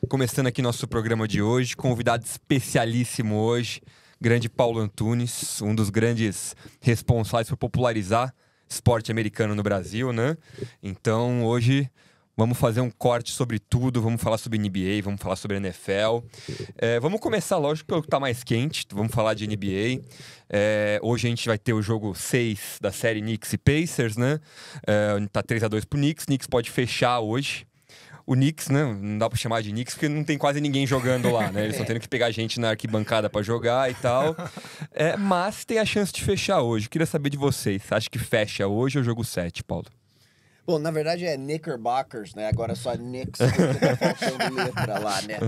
Começando aqui nosso programa de hoje, convidado especialíssimo hoje, grande Paulo Antunes, um dos grandes responsáveis por popularizar esporte americano no Brasil, né? Então, hoje vamos fazer um corte sobre tudo, vamos falar sobre NBA, vamos falar sobre NFL. Vamos começar, lógico, pelo que está mais quente, vamos falar de NBA. Hoje a gente vai ter o jogo 6 da série Knicks e Pacers, né? Tá 3-2 pro Knicks, Knicks pode fechar hoje. O Knicks, né? Não dá pra chamar de Knicks porque não tem quase ninguém jogando lá, né? Eles estão tendo que pegar gente na arquibancada pra jogar e tal. Mas tem a chance de fechar hoje. Queria saber de vocês. Acha que fecha hoje ou jogo 7, Paulo? Bom, na verdade é Knickerbockers, né? Agora só Knicks, porque tá faltando letra lá, né?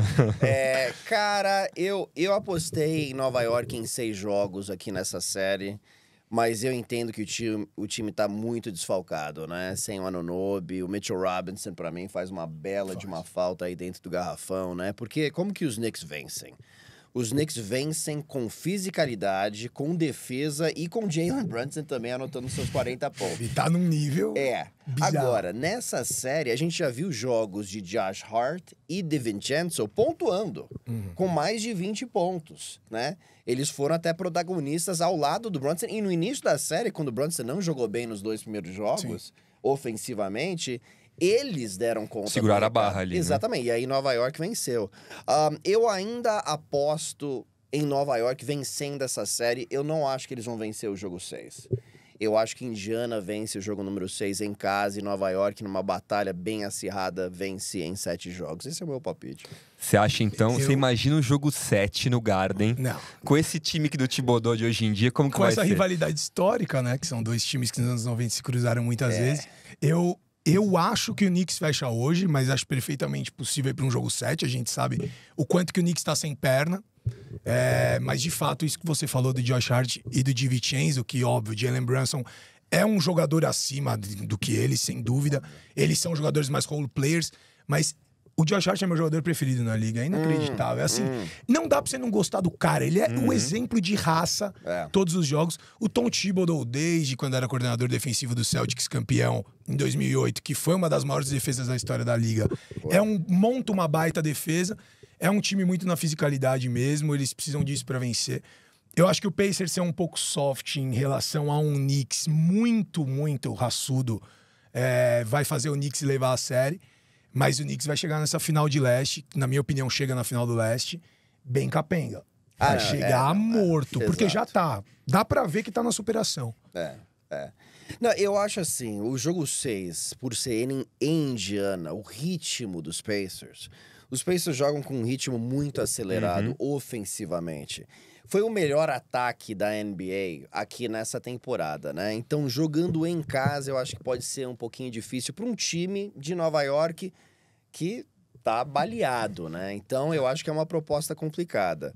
Cara, eu apostei em Nova York em 6 jogos aqui nessa série. Mas eu entendo que o time tá muito desfalcado, né? Sem o Anunoby, o Mitchell Robinson, pra mim, faz uma bela de uma falta aí dentro do garrafão, né? Porque como que os Knicks vencem? Os Knicks vencem com fisicalidade, com defesa e com Jalen Brunson também anotando seus 40 pontos. Ele tá num nível bizarro. Agora, nessa série, a gente já viu jogos de Josh Hart e DiVincenzo pontuando, com mais de 20 pontos, né? Eles foram até protagonistas ao lado do Brunson. E no início da série, quando o Brunson não jogou bem nos 2 primeiros jogos, ofensivamente, eles deram conta. Seguraram a barra ali. Exatamente. Né? E aí Nova York venceu. Eu ainda aposto em Nova York vencendo essa série. Eu não acho que eles vão vencer o jogo 6. Eu acho que Indiana vence o jogo número 6 em casa e Nova York, numa batalha bem acirrada, vence em 7 jogos. Esse é o meu palpite. Você acha, então, você imagina o jogo 7 no Garden, com esse time que do Thibodeau de hoje em dia, como que vai ser? Com essa rivalidade histórica, né, que são 2 times que nos anos 90 se cruzaram muitas vezes. Eu acho que o Knicks fecha hoje, mas acho perfeitamente possível ir para um jogo 7. A gente sabe o quanto que o Knicks está sem perna. Mas, de fato, isso que você falou do Josh Hart e do DiVincenzo, que, óbvio, Jalen Brunson é um jogador acima do que ele, sem dúvida. Eles são jogadores mais role players, mas o Josh Hart é meu jogador preferido na liga. É inacreditável. Não dá pra você não gostar do cara. Ele é um exemplo de raça, todos os jogos. O Tom Thibodeau, desde quando era coordenador defensivo do Celtics, campeão em 2008, que foi uma das maiores defesas da história da liga, monta uma baita defesa. É um time muito na fisicalidade mesmo, eles precisam disso pra vencer. Eu acho que o Pacers é um pouco soft em relação a um Knicks muito, muito raçudo. Vai fazer o Knicks levar a série, mas o Knicks vai chegar nessa final de leste, na minha opinião, chega na final do leste, bem capenga. Vai chegar morto, porque já tá. Dá pra ver que tá na superação. Não, eu acho assim, o jogo 6, por ser em Indiana, o ritmo dos Pacers... Os Pacers jogam com um ritmo muito acelerado ofensivamente. Foi o melhor ataque da NBA aqui nessa temporada, né? Então, jogando em casa, eu acho que pode ser um pouquinho difícil para um time de Nova York que tá baleado, né? Então, eu acho que é uma proposta complicada.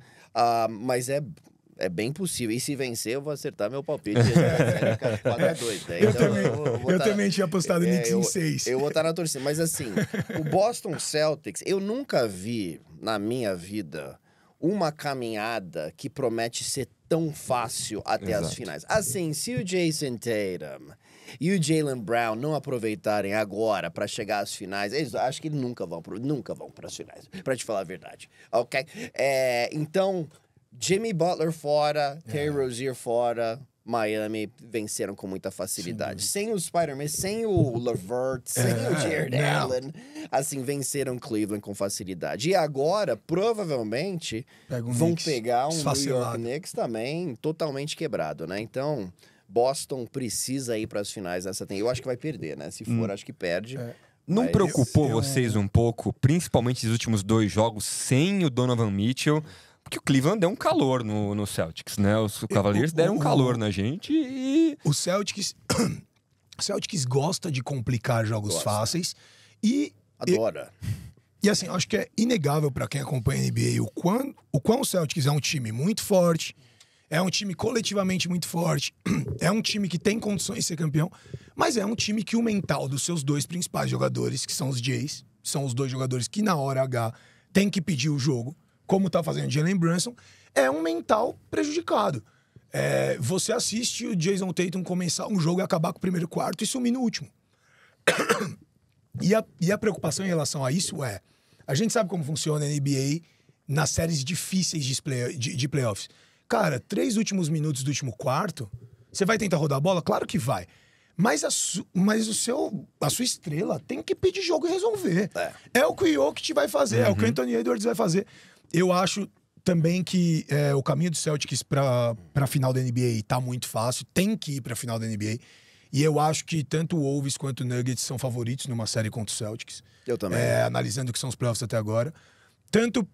Mas é bem possível. E se vencer, eu vou acertar meu palpite. 4-2, né? Eu também tinha apostado no Knicks em 6. Eu vou estar na torcida. Mas assim, o Boston Celtics, eu nunca vi na minha vida uma caminhada que promete ser tão fácil até as finais. Assim, se o Jason Tatum e o Jaylen Brown não aproveitarem agora para chegar às finais, acho que eles nunca vão para as finais, para te falar a verdade. Ok? Então... Jimmy Butler fora, Terry Rozier fora, Miami venceram com muita facilidade. Sem o Spider-Man, sem o LeVert, sem o Jared Allen, assim, venceram Cleveland com facilidade. E agora, provavelmente, vão pegar um New York Knicks também totalmente quebrado, né? Então, Boston precisa ir para as finais nessa temporada. Eu acho que vai perder, né? Se for, acho que perde. Não preocupou vocês um pouco, principalmente nos últimos 2 jogos, sem o Donovan Mitchell? Porque o Cleveland deu um calor no Celtics, né? Os Cavaliers deram um calor na gente e... O Celtics gosta de complicar jogos fáceis e... Adora. E assim, acho que é inegável para quem acompanha a NBA o quão o Celtics é um time muito forte, é um time coletivamente muito forte, é um time que tem condições de ser campeão, mas é um time que o mental dos seus 2 principais jogadores, que são os Jays, são os 2 jogadores que na hora H tem que pedir o jogo, como tá fazendo Jalen Brunson, é um mental prejudicado. Você assiste o Jason Tatum começar um jogo e acabar com o primeiro quarto e sumir no último. E a preocupação em relação a isso A gente sabe como funciona a NBA nas séries difíceis de playoffs. Cara, 3 últimos minutos do último quarto, você vai tentar rodar a bola? Claro que vai. Mas a sua estrela tem que pedir jogo e resolver. É o que o Jokic vai fazer, é o que o Anthony Edwards vai fazer. Eu acho também que o caminho do Celtics para a final da NBA tá muito fácil, tem que ir para a final da NBA. E eu acho que tanto o Wolves quanto o Nuggets são favoritos numa série contra o Celtics. Eu também. Analisando o que são os playoffs até agora. Tanto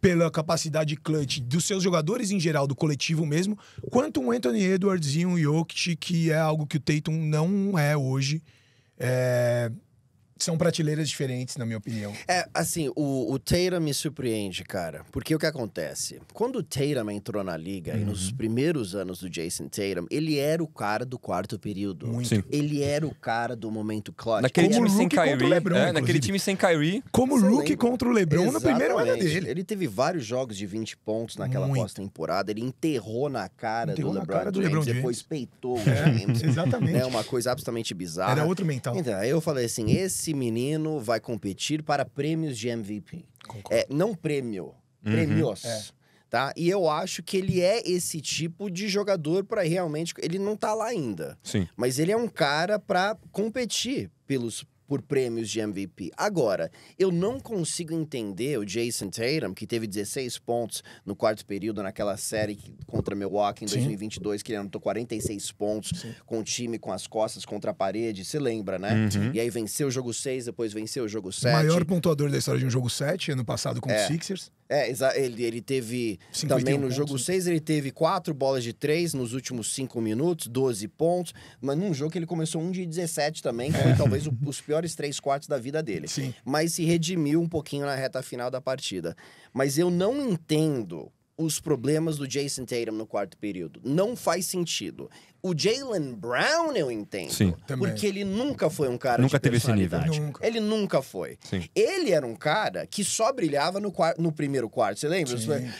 pela capacidade clutch dos seus jogadores em geral, do coletivo mesmo, quanto um Anthony Edwards e um Jokic, que é algo que o Tatum não é hoje. São prateleiras diferentes, na minha opinião. Assim, o Tatum me surpreende, cara. Porque o que acontece? Quando o Tatum entrou na liga, e nos primeiros anos do Jason Tatum, ele era o cara do quarto período. Muito. Ele era o cara do momento clutch. Naquele Como time sem Luke contra o Kyrie. LeBron, Naquele inclusive. time sem Kyrie. Como o Você Luke lembra? contra o LeBron no primeiro ano Exatamente. dele. Ele teve vários jogos de 20 pontos naquela Muito. pós-temporada. Ele enterrou na cara Enterrou do na LeBron cara do James, LeBron James. depois peitou o James. Exatamente. É uma coisa absolutamente bizarra. Era outro mental. Então, aí eu falei assim, esse menino vai competir para prêmios de MVP. Concordo. Não prêmio, prêmios. Tá? E eu acho que ele é esse tipo de jogador para realmente... Ele não tá lá ainda. Sim. Mas ele é um cara para competir por prêmios de MVP. Agora, eu não consigo entender o Jason Tatum, que teve 16 pontos no quarto período naquela série contra Milwaukee em 2022, que ele anotou 46 pontos com o time com as costas contra a parede, você lembra, né? E aí venceu o jogo 6, depois venceu o jogo 7. Maior pontuador da história de um jogo 7, ano passado com os Sixers. Ele teve 51 também no pontos, jogo 6, ele teve 4 bolas de 3 nos últimos 5 minutos, 12 pontos, mas num jogo que ele começou 1 de 17 também, que foi talvez os piores 3 quartos da vida dele. Sim. Mas se redimiu um pouquinho na reta final da partida. Mas eu não entendo os problemas do Jason Tatum no quarto período. Não faz sentido. O Jaylen Brown eu entendo. Sim. Também. Porque ele nunca foi um cara Nunca de teve esse nível. personalidade. Nunca. Ele nunca foi. Sim. Ele era um cara que só brilhava no primeiro quarto. Você lembra?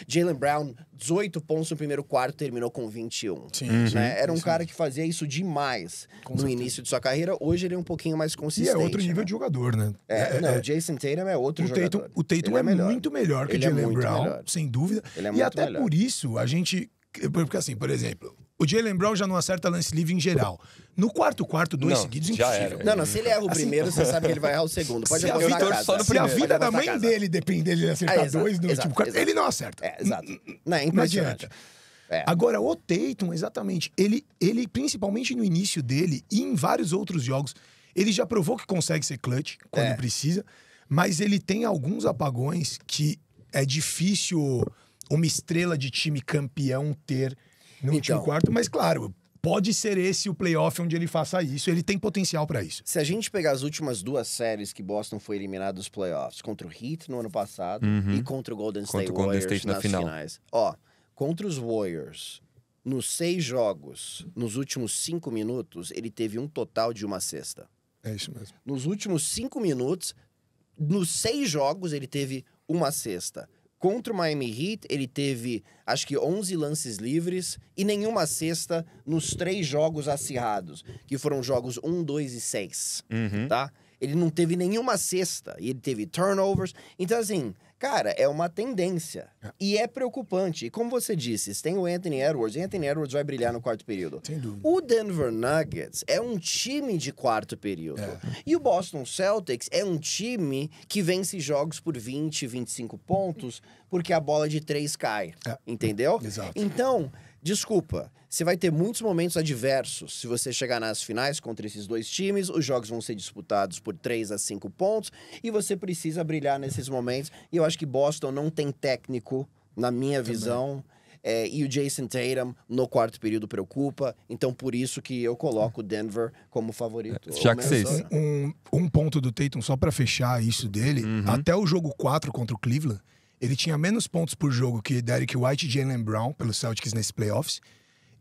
Jaylen Brown, 18 pontos no primeiro quarto, terminou com 21. Sim. Né? Era um cara que fazia isso demais no início de sua carreira. Hoje ele é um pouquinho mais E consistente. é outro nível né? de jogador, né? Não, o Jason Tatum é outro jogador. O Tatum Ele é melhor. muito melhor que o Ele é Jaylen muito Brown, melhor. sem dúvida. Ele é E muito até melhor. por isso, a gente... Porque assim, por exemplo, o Jaylen Brown já não acerta lance livre em geral. No quarto, 2 Não, seguidos, já impossível. era. Não, se ele erra o primeiro, você sabe que ele vai errar o segundo. Pode Se a apostar vida- a casa. só no Se a primeiro. vida da Pode mãe apostar a casa. dele depender de acertar Exato, 2 no exato, último quarto, exato. ele não acerta. Exato. Não, é Não impressionante. adianta. Agora, o Tatum, exatamente, ele, principalmente no início dele e em vários outros jogos, ele já provou que consegue ser clutch quando precisa, mas ele tem alguns apagões que é difícil uma estrela de time campeão ter no último quarto, mas claro, pode ser esse o playoff onde ele faça isso, ele tem potencial pra isso. Se a gente pegar as últimas 2 séries que Boston foi eliminado dos playoffs, contra o Heat no ano passado e contra o Golden State Contra o Golden Warriors State na nas final. finais. Ó, contra os Warriors, nos 6 jogos, nos últimos 5 minutos, ele teve um total de 1 cesta. É isso mesmo. Nos últimos 5 minutos, nos 6 jogos, ele teve 1 cesta. Contra o Miami Heat, ele teve, acho que 11 lances livres e nenhuma cesta nos 3 jogos acirrados, que foram jogos 1, 2 e 6, tá? Ele não teve nenhuma cesta e ele teve turnovers. Então, assim, cara, é uma tendência. E é preocupante. E como você disse, tem o Anthony Edwards, e Anthony Edwards vai brilhar no quarto período. Sem dúvida. O Denver Nuggets é um time de quarto período. E o Boston Celtics é um time que vence jogos por 20, 25 pontos, porque a bola de 3 cai. Entendeu? Exato. Então, desculpa, você vai ter muitos momentos adversos. Se você chegar nas finais contra esses 2 times, os jogos vão ser disputados por 3 a 5 pontos e você precisa brilhar nesses momentos. E eu acho que Boston não tem técnico, na minha visão. E o Jason Tatum no quarto período preocupa. Então, por isso que eu coloco o Denver como favorito. Já que vocês- Um ponto do Tatum, só pra fechar isso dele, até o jogo 4 contra o Cleveland, ele tinha menos pontos por jogo que Derrick White e Jaylen Brown pelos Celtics nesses playoffs.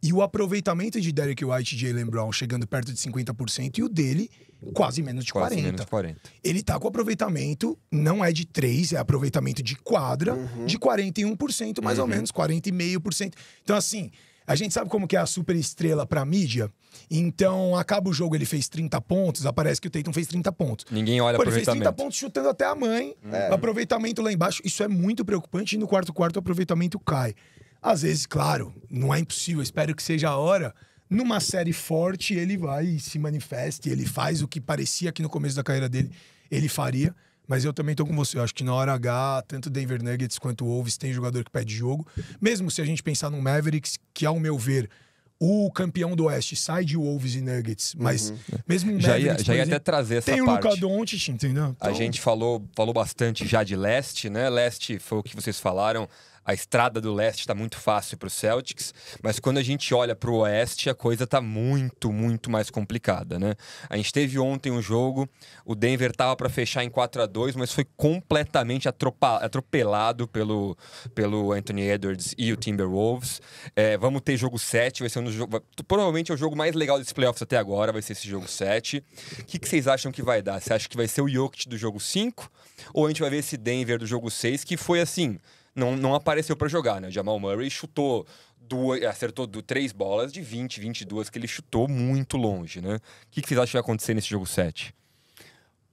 E o aproveitamento de Derrick White e Jaylen Brown chegando perto de 50% e o dele quase menos de Quase 40%. menos de 40. Ele tá com aproveitamento, não é de 3, é aproveitamento de quadra, de 41%, mais ou menos, 40,5%. Então, assim, A gente sabe como que é a super estrela pra mídia. Então, acaba o jogo, ele fez 30 pontos, aparece que o Tatum fez 30 pontos. Ninguém olha Pô, ele fez aproveitamento. 30 pontos chutando até a mãe. Aproveitamento lá embaixo. Isso é muito preocupante. E no quarto o aproveitamento cai. Às vezes, claro, não é impossível. Espero que seja a hora. Numa série forte, ele vai e se manifeste. Ele faz o que parecia que no começo da carreira dele ele faria. Mas eu também tô com você. Eu acho que na hora H, tanto o Denver Nuggets quanto o Wolves tem jogador que pede jogo. Mesmo se a gente pensar no Mavericks, que ao meu ver, o campeão do Oeste sai de Wolves e Nuggets. Mas mesmo o Mavericks, já ia até trazer essa tem o parte. Luka Doncic, entendeu? A gente falou bastante já de leste, né? Leste foi o que vocês falaram. A estrada do leste está muito fácil para o Celtics, mas quando a gente olha para o oeste, a coisa está muito, muito mais complicada, né? A gente teve ontem um jogo, o Denver estava para fechar em 4-2, mas foi completamente atropelado pelo Anthony Edwards e o Timberwolves. Vamos ter jogo 7, vai ser provavelmente é o jogo mais legal desses playoffs até agora, vai ser esse jogo 7. O que vocês acham que vai dar? Você acha que vai ser o Jokic do jogo 5? Ou a gente vai ver esse Denver do jogo 6, que foi assim... Não apareceu para jogar, né? O Jamal Murray acertou 3 bolas de 20, 22, que ele chutou muito longe, né? O que vocês acham que vai acontecer nesse jogo 7?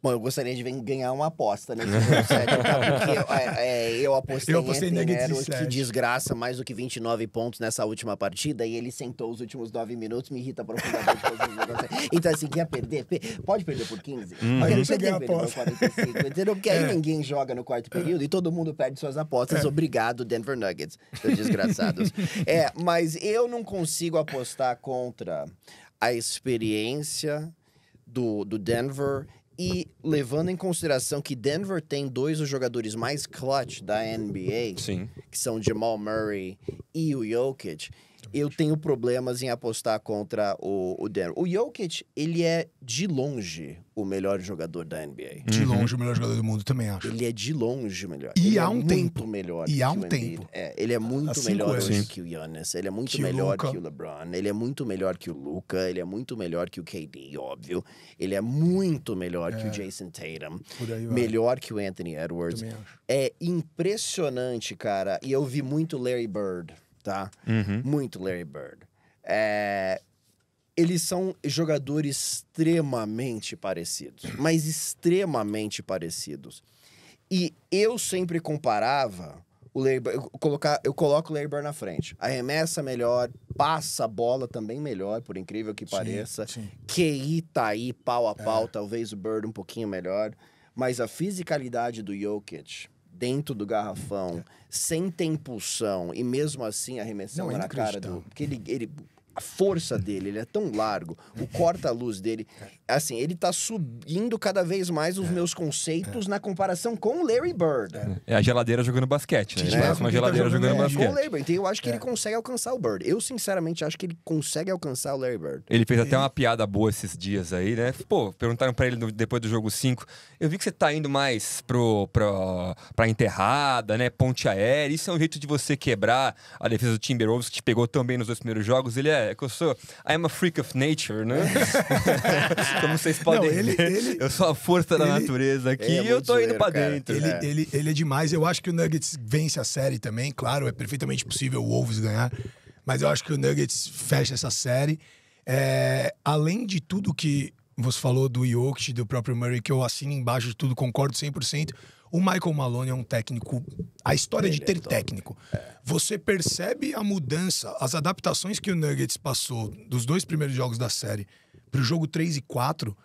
Bom, eu gostaria de ganhar uma aposta nesse jogo 7, tá? Porque eu apostei em Anthony Edwards, que desgraça mais do que 29 pontos nessa última partida, e ele sentou os últimos 9 minutos, me irrita profundamente. Então, assim, quer perder? Pode perder por 15. Mas não tem que perder por 45, entendeu? Porque aí ninguém joga no quarto período e todo mundo perde suas apostas. Obrigado, Denver Nuggets, seus desgraçados. Mas eu não consigo apostar contra a experiência do Denver. E levando em consideração que Denver tem 2 dos jogadores mais clutch da NBA, Sim. que são Jamal Murray e o Jokic, eu tenho problemas em apostar contra o Denver. O Jokic, ele é de longe o melhor jogador da NBA. De longe o melhor jogador do mundo, também acho. Ele é de longe o melhor. E ele há um muito tempo. melhor E que há o um Embiid. tempo. Ele é muito Há 5 melhor anos. hoje que o Giannis. Ele é muito Que o melhor Luka. que o LeBron. Ele é muito melhor que o Luka. Ele é muito melhor que o KD, óbvio. Ele é muito melhor que o Jason Tatum. Por aí vai. Melhor que o Anthony Edwards. Também acho. É impressionante, cara. E eu vi muito Larry Bird, tá? Muito Larry Bird. Eles são jogadores extremamente parecidos, mas extremamente parecidos. E eu sempre comparava o Larry Bird, eu coloco o Larry Bird na frente. Arremessa melhor, passa a bola também melhor, por incrível que pareça. Sim. QI tá aí, pau a pau, talvez o Bird um pouquinho melhor. Mas a fisicalidade do Jokic dentro do garrafão, sem ter impulsão, e mesmo assim arremessando na cara do... Porque a força dele, ele é tão largo, o corta-luz dele, assim, ele tá subindo cada vez mais os meus conceitos na comparação com o Larry Bird. É a geladeira jogando basquete, né? Ele parece uma geladeira jogando Com o basquete. Larry Bird. Então eu acho que ele consegue alcançar o Bird. Eu, sinceramente, acho que ele consegue alcançar o Larry Bird. Ele fez até uma piada boa esses dias aí, né? Pô, perguntaram pra ele depois do jogo 5, eu vi que você tá indo mais pra enterrada, né? Ponte aérea. Isso é um jeito de você quebrar a defesa do Timberwolves, que te pegou tão bem nos 2 primeiros jogos. Ele que eu sou... I'm a freak of nature, né? Como vocês podem ver, eu sou a força da natureza aqui e eu tô indo pra dentro. Ele é demais. Eu acho que o Nuggets vence a série também. Claro, é perfeitamente possível o Wolves ganhar. Mas eu acho que o Nuggets fecha essa série. Além de tudo que você falou do Jokic, do próprio Murray, que eu assino embaixo de tudo, concordo 100%. O Michael Malone é um técnico... A história de ter técnico. Você percebe a mudança, as adaptações que o Nuggets passou dos 2 primeiros jogos da série pro jogo 3 e 4,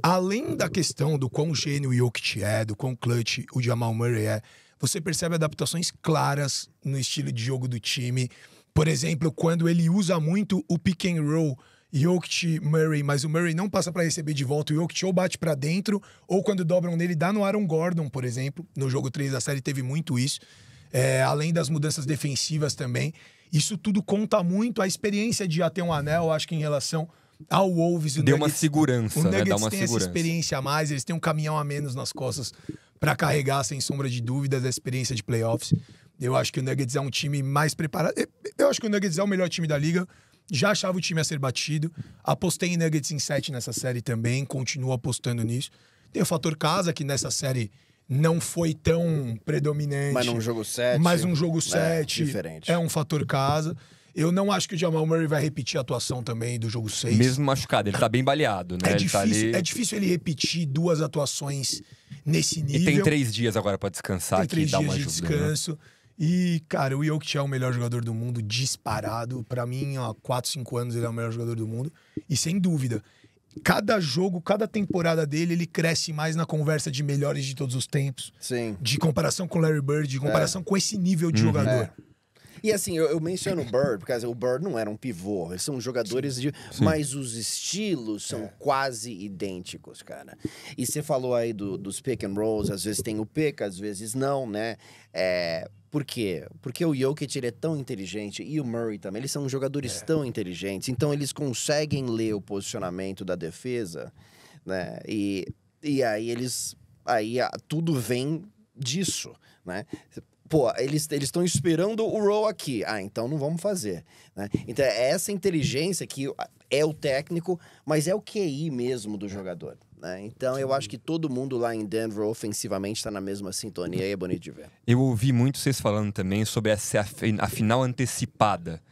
além da questão do quão gênio o Jokic é, do quão clutch o Jamal Murray é, você percebe adaptações claras no estilo de jogo do time. Por exemplo, quando ele usa muito o pick and roll, Jokic, Murray, mas o Murray não passa para receber de volta, o Jokic ou bate para dentro, ou quando dobram nele, dá no Aaron Gordon, por exemplo. No jogo 3 da série teve muito isso. Além das mudanças defensivas também. Isso tudo conta muito. A experiência de já ter um anel, acho que em relação ao Wolves... Deu uma segurança, o Nuggets né? Dá uma tem segurança. essa experiência a mais, eles têm um caminhão a menos nas costas para carregar, sem sombra de dúvidas, a experiência de playoffs. Eu acho que o Nuggets é um time mais preparado. Eu acho que o Nuggets é o melhor time da liga. Já achava o time a ser batido. Apostei em Nuggets em 7 nessa série também. Continuo apostando nisso. Tem o fator casa, que nessa série não foi tão predominante. Mas num jogo 7... Mas um jogo 7 diferente. é um fator casa. Eu não acho que o Jamal Murray vai repetir a atuação também do jogo 6. Mesmo machucado, ele tá bem baleado, né? É difícil ele repetir 2 atuações nesse nível. E tem 3 dias agora pra descansar, tem 3 que dá dias uma de ajuda, descanso. Né? E, cara, o Jokic é o melhor jogador do mundo, disparado. Pra mim, há 4, 5 anos, ele é o melhor jogador do mundo. E sem dúvida, cada jogo, cada temporada dele, ele cresce mais na conversa de melhores de todos os tempos. Sim. De comparação com o Larry Bird, de comparação com esse nível de jogador. E assim, eu menciono o Bird, porque o Bird não era um pivô, eles são jogadores mas os estilos são quase idênticos, cara. E você falou aí dos pick and rolls, às vezes tem o pick, às vezes não, né? Por quê? Porque o Jokic, ele é tão inteligente, e o Murray também, eles são jogadores tão inteligentes, então eles conseguem ler o posicionamento da defesa, né? E aí tudo vem disso, né? Pô, eles estão esperando o roll aqui. Então não vamos fazer. Né? Então é essa inteligência que é o técnico, mas é o QI mesmo do jogador. Né? Então eu acho que todo mundo lá em Denver ofensivamente está na mesma sintonia e é bonito de ver. Eu ouvi muito vocês falando também sobre essa a final antecipada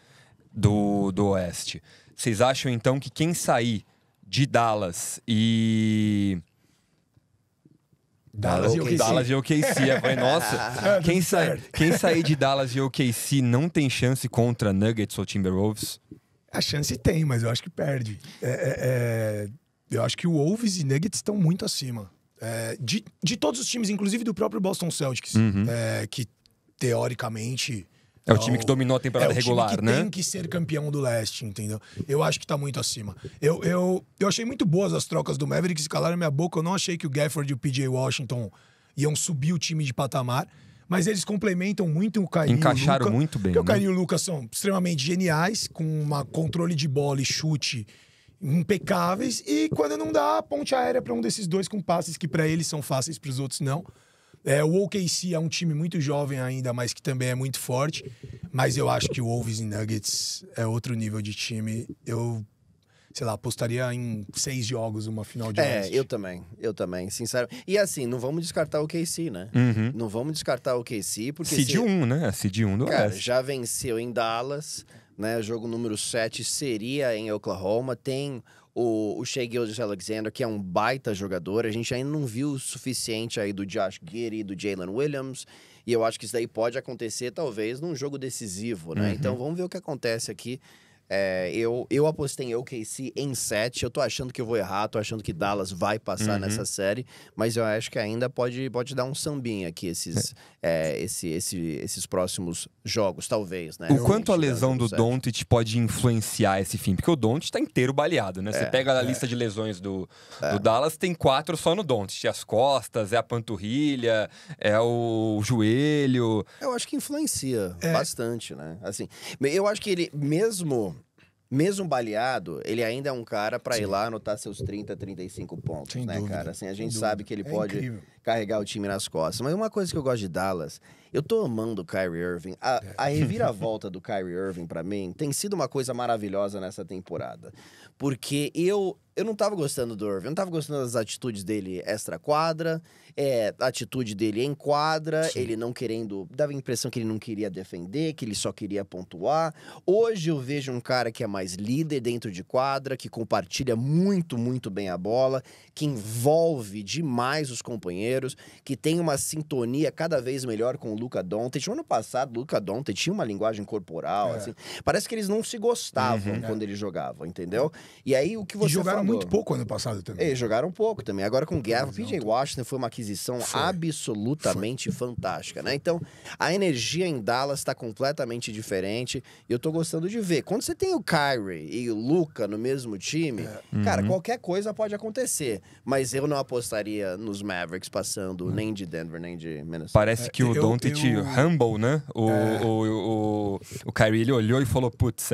do Oeste. Vocês acham então que quem sair de Dallas e... Dallas e OKC. Eu falei, nossa, quem sair de Dallas e OKC não tem chance contra Nuggets ou Timberwolves? A chance tem, mas eu acho que perde. Eu acho que o Wolves e Nuggets estão muito acima. De todos os times, inclusive do próprio Boston Celtics, que teoricamente... É o time que dominou a temporada regular, né? É o time que tem que ser campeão do leste, entendeu? Eu acho que tá muito acima. Eu achei muito boas as trocas do Mavericks, calaram minha boca. Eu não achei que o Gafford e o PJ Washington iam subir o time de patamar, mas eles complementam muito o Kyrie e o Luka. Encaixaram muito bem, porque o Kyrie e o Luka são extremamente geniais, com um controle de bola e chute impecáveis, e quando não dá, ponte aérea para um desses dois com passes que para eles são fáceis, para os outros não. O OKC é um time muito jovem ainda, mas que também é muito forte. Mas eu acho que o Wolves e Nuggets é outro nível de time. Eu, sei lá, apostaria em 6 jogos uma final de Oeste. Eu também, sincero. E assim, não vamos descartar o OKC, né? Não vamos descartar o OKC, porque... Seed 1, né? Seed 1 do Cara, Oeste. já venceu em Dallas, né? Jogo número 7 seria em Oklahoma. Tem... O Shai Gilgeous-Alexander, que é um baita jogador. A gente ainda não viu o suficiente aí do Josh Giddey, do Jalen Williams. E eu acho que isso daí pode acontecer, talvez, num jogo decisivo, né? Então, vamos ver o que acontece aqui. Eu apostei em OKC em 7. Eu tô achando que eu vou errar, tô achando que Dallas vai passar nessa série, mas eu acho que ainda pode dar um sambinha aqui esses próximos jogos, talvez, né? O quanto a lesão do Doncic pode influenciar esse fim? Porque o Doncic tá inteiro baleado, né? Você pega a lista de lesões do Dallas, tem 4 só no Doncic. As costas, a panturrilha, é o joelho. Eu acho que influencia bastante, né? Assim, eu acho que ele, mesmo baleado, ele ainda é um cara pra ir lá anotar seus 30, 35 pontos, Sem né, dúvida, cara? Assim, a gente sem sabe que ele pode incrível. carregar o time nas costas. Mas uma coisa que eu gosto de Dallas, eu tô amando o Kyrie Irving. A reviravolta do Kyrie Irving, pra mim, tem sido uma coisa maravilhosa nessa temporada. Porque eu não tava gostando do Irving, eu não tava gostando das atitudes dele extra-quadra, a atitude dele em quadra, ele não querendo... Dava a impressão que ele não queria defender, que ele só queria pontuar. Hoje eu vejo um cara que é mais líder dentro de quadra, que compartilha muito, muito bem a bola, que envolve demais os companheiros, que tem uma sintonia cada vez melhor com o Luka Doncic. No ano passado, o Luka Doncic tinha uma linguagem corporal, assim. Parece que eles não se gostavam quando eles jogavam, entendeu? E aí, o que você jogaram falou... muito pouco ano passado também. Eles jogaram pouco também. Agora com o Gafford, PJ Washington foi uma aquisição absolutamente fantástica, né? Então, a energia em Dallas tá completamente diferente e eu tô gostando de ver. Quando você tem o Kyrie e o Luka no mesmo time, cara, qualquer coisa pode acontecer. Mas eu não apostaria nos Mavericks passando nem de Denver, nem de Minnesota. Parece que o Doncic humble, né? O Kyrie, ele olhou e falou, putz,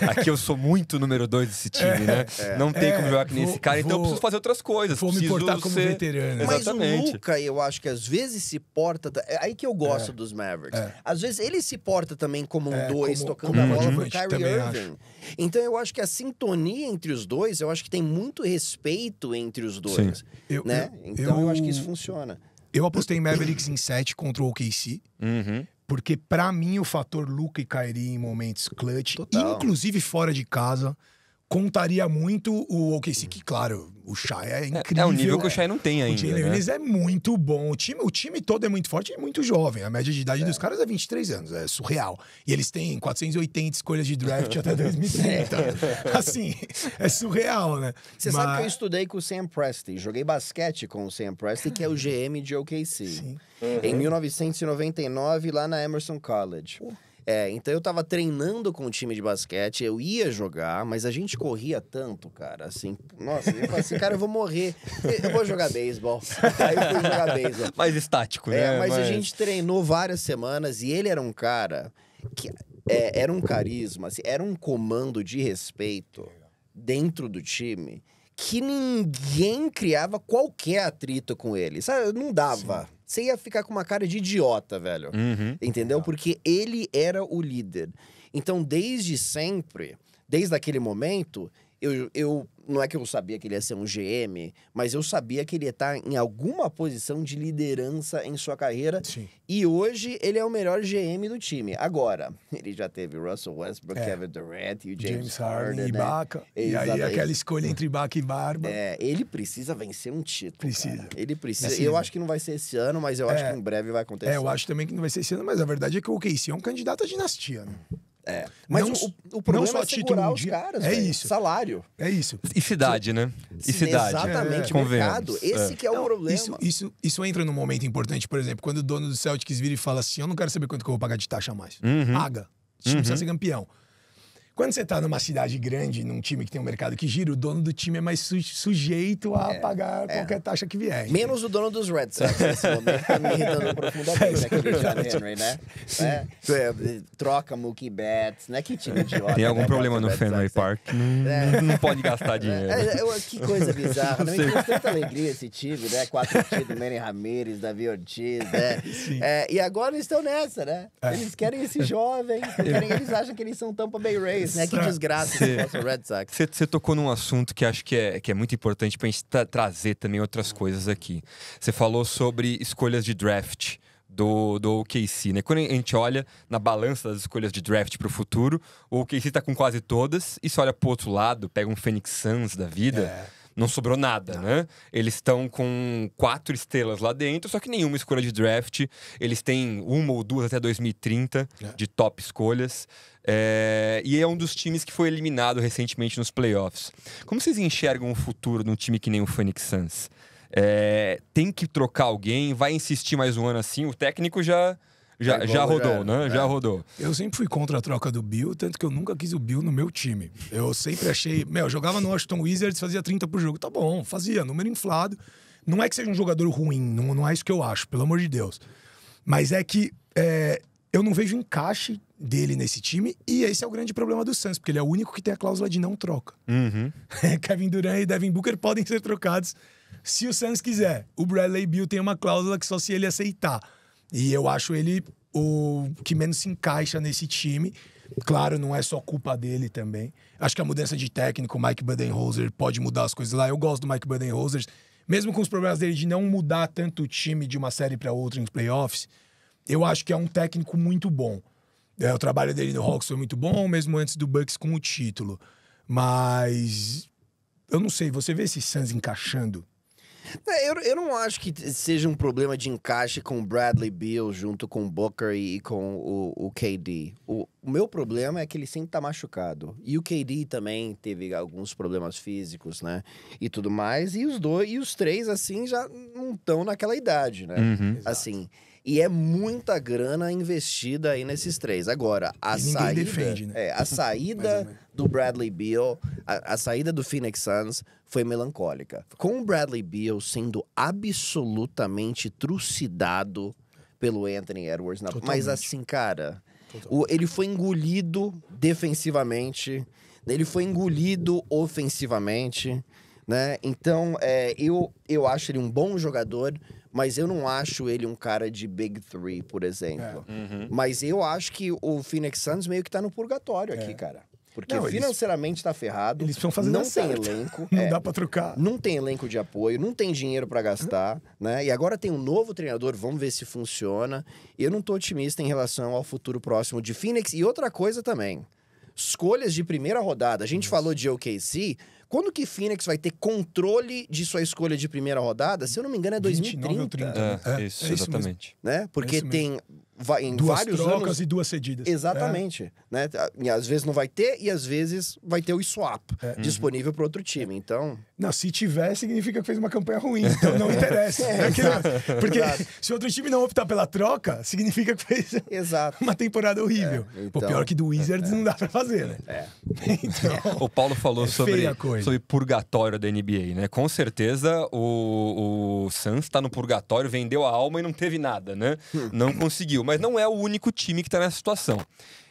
aqui eu sou muito número 2 desse time, né? Não tem como jogar que nem esse cara, então eu preciso fazer outras coisas. Vou me portar como veterano. Mas o Luka, eu acho que às vezes se porta... É aí que eu gosto dos Mavericks. Às vezes ele se porta também como um 2, tocando a bola pro Kyrie Irving. Então eu acho que a sintonia entre os dois, eu acho que tem muito respeito entre os dois. Né? Então eu acho que isso funciona. Eu apostei em Mavericks em 7 contra o OKC. Porque, pra mim, o fator Luka e Kyrie em momentos clutch, inclusive fora de casa, contaria muito o OKC, que, claro, o Shai é incrível. É um nível que o Shai não tem ainda, O Jalen Williams é muito bom. O time todo é muito forte e muito jovem. A média de idade dos caras é 23 anos. É surreal. E eles têm 480 escolhas de draft até 2030. Assim, é surreal, né? Você sabe que eu estudei com o Sam Presti. Joguei basquete com o Sam Presti, que é o GM de OKC. Sim. Em 1999, lá na Emerson College. Então eu tava treinando com o time de basquete, eu ia jogar, mas a gente corria tanto, cara, assim, nossa, eu falei assim, cara, eu vou morrer, eu vou jogar beisebol. Aí eu fui jogar beisebol. Mais estático, né? Mas a gente treinou várias semanas e ele era um cara que era um carisma, assim, era um comando de respeito dentro do time que ninguém criava qualquer atrito com ele, sabe? Não dava. Sim. Você ia ficar com uma cara de idiota, velho. Entendeu? Porque ele era o líder. Então, desde sempre, desde aquele momento, eu não é que eu sabia que ele ia ser um GM, mas eu sabia que ele ia estar em alguma posição de liderança em sua carreira. Sim. E hoje ele é o melhor GM do time. Agora, ele já teve Russell Westbrook, Kevin Durant e o James Harden, e Ibaka. E aí aquela escolha entre Ibaka e Barba. Ele precisa vencer um título. Precisa. Cara. Ele precisa. Eu acho que não vai ser esse ano, mas eu acho que em breve vai acontecer. Eu acho também que não vai ser esse ano, mas a verdade é que o OKC é um candidato à dinastia, né? Mas não, o problema não só é segurar os caras, isso. Salário. É isso. E cidade, né? E cidade. Exatamente, convenhamos. mercado. Esse que é o problema. Isso entra num momento importante, por exemplo, quando o dono do Celtics vira e fala assim, eu não quero saber quanto que eu vou pagar de taxa a mais. Paga. O time precisa ser campeão. Quando você tá numa cidade grande, num time que tem um mercado que gira, o dono do time é mais sujeito a pagar qualquer taxa que vier. Menos o dono dos Red Sox nesse momento, tá me irritando profundamente, aquele John Henry, né? Troca Mookie Betts, né? Que time idiota. Tem algum problema no Fenway Park, não pode gastar dinheiro. Que coisa bizarra. Não tem tanta alegria esse time, né? 4 títulos, Manny Ramirez, Davi Ortiz, né? E agora eles estão nessa, né? Eles querem esses jovens, eles acham que eles são Tampa Bay Rays. Né? Que desgraça que nosso Red Sox. Você tocou num assunto que acho que é muito importante pra gente trazer também outras coisas aqui. Você falou sobre escolhas de draft do OKC, né? Quando a gente olha na balança das escolhas de draft pro futuro, o OKC tá com quase todas, e se olha pro outro lado, pega um Phoenix Suns da vida... Não sobrou nada, né? Eles estão com 4 estrelas lá dentro, só que nenhuma escolha de draft. Eles têm 1 ou 2 até 2030 de top escolhas. E é um dos times que foi eliminado recentemente nos playoffs. Como vocês enxergam o futuro num time que nem o Phoenix Suns? Tem que trocar alguém? Vai insistir mais um ano assim? O técnico já rodou, né? Já rodou. Eu sempre fui contra a troca do Bill, tanto que eu nunca quis o Bill no meu time. Eu sempre achei... eu jogava no Washington Wizards, fazia 30 por jogo. Tá bom, fazia, número inflado. Não é que seja um jogador ruim, não é isso que eu acho, pelo amor de Deus. Mas é que eu não vejo encaixe dele nesse time, e esse é o grande problema do Suns, porque ele é o único que tem a cláusula de não troca. Kevin Durant e Devin Booker podem ser trocados se o Suns quiser. O Bradley Beal tem uma cláusula que só se ele aceitar. E eu acho ele o que menos se encaixa nesse time. Claro, não é só culpa dele também. Acho que a mudança de técnico, o Mike Budenholzer, pode mudar as coisas lá. Eu gosto do Mike Budenholzer, mesmo com os problemas dele de não mudar tanto o time de uma série para outra nos playoffs. Eu acho que é um técnico muito bom. O trabalho dele no Hawks foi muito bom, mesmo antes do Bucks com o título. Mas eu não sei, você vê esse Suns encaixando? Eu não acho que seja um problema de encaixe com o Bradley Beal junto com o Booker e com o KD. O meu problema é que ele sempre tá machucado. E o KD também teve alguns problemas físicos, né? E tudo mais. E os três, assim, já não estão naquela idade, né? Assim... E é muita grana investida aí nesses três. Agora, a saída... defende, né? A saída do Bradley Beal, a saída do Phoenix Suns foi melancólica. Com o Bradley Beal sendo absolutamente trucidado pelo Anthony Edwards. Mas assim, cara, ele foi engolido defensivamente, ele foi engolido ofensivamente, né? Então, eu acho ele um bom jogador, mas eu não acho ele um cara de Big Three, por exemplo. Mas eu acho que o Phoenix Suns meio que tá no purgatório aqui, cara. porque Não, financeiramente tá ferrado. Eles precisam fazer não dar tem certo. elenco. Não dá pra trocar. Não tem elenco de apoio, não tem dinheiro pra gastar, né? E agora tem um novo treinador, vamos ver se funciona. Eu não tô otimista em relação ao futuro próximo de Phoenix. E outra coisa também, escolhas de primeira rodada. A gente falou de OKC. Quando que Phoenix vai ter controle de sua escolha de primeira rodada? Se eu não me engano, é 2030. 29 ou 30. Isso, é isso exatamente. Né? Porque isso tem em Duas vários trocas anos... e 2 cedidas. Exatamente. Né? E às vezes não vai ter, e às vezes vai ter o swap disponível para outro time. Então... Não, se tiver, significa que fez uma campanha ruim. Então não interessa. Porque se outro time não optar pela troca, significa que fez Exato. uma temporada horrível. Então, Pô, pior que do Wizards não dá pra fazer, né? Então, O Paulo falou feia a coisa. sobre purgatório da NBA, né? Com certeza o Suns tá no purgatório, vendeu a alma e não teve nada, né? Não conseguiu. Mas não é o único time que tá nessa situação.